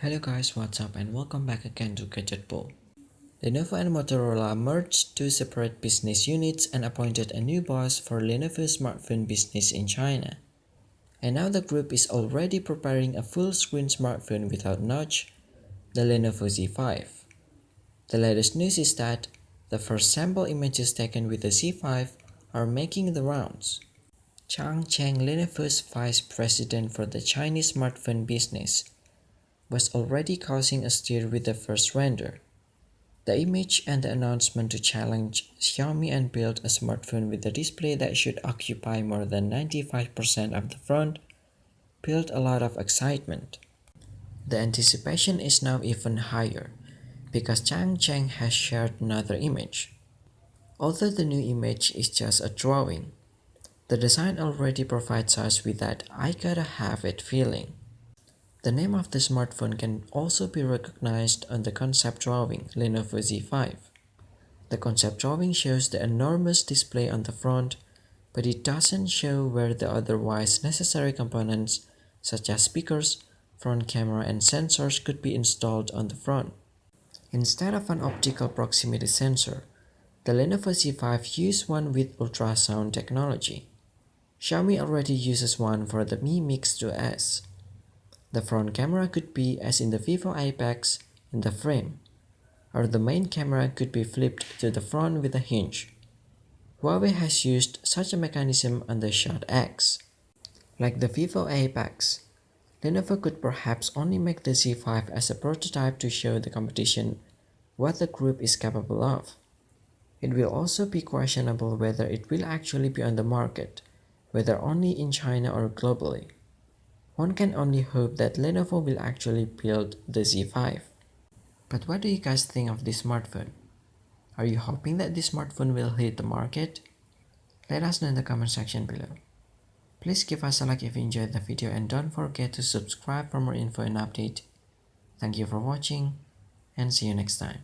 Hello guys, what's up and welcome back again to Gadget. Lenovo and Motorola merged two separate business units and appointed a new boss for Lenovo's smartphone business in China. And now the group is already preparing a full-screen smartphone without notch, the Lenovo Z5. The latest news is that the first sample images taken with the Z5 are making the rounds. Chang Cheng, Lenovo's vice president for the Chinese smartphone business, was already causing a stir with the first render. The image and the announcement to challenge Xiaomi and build a smartphone with a display that should occupy more than 95% of the front built a lot of excitement. The anticipation is now even higher because Chang Cheng has shared another image. Although the new image is just a drawing, the design already provides us with that "I gotta have it" feeling. The name of the smartphone can also be recognized on the concept drawing, Lenovo Z5. The concept drawing shows the enormous display on the front, but it doesn't show where the otherwise necessary components such as speakers, front camera and sensors could be installed on the front. Instead of an optical proximity sensor, the Lenovo Z5 used one with ultrasound technology. Xiaomi already uses one for the Mi Mix 2S. The front camera could be, as in the Vivo Apex, in the frame, or the main camera could be flipped to the front with a hinge. Huawei has used such a mechanism on the Shot X. Like the Vivo Apex, Lenovo could perhaps only make the Z5 as a prototype to show the competition what the group is capable of. It will also be questionable whether it will actually be on the market, whether only in China or globally. One can only hope that Lenovo will actually build the Z5. But what do you guys think of this smartphone? Are you hoping that this smartphone will hit the market? Let us know in the comment section below. Please give us a like if you enjoyed the video and don't forget to subscribe for more info and update. Thank you for watching and see you next time.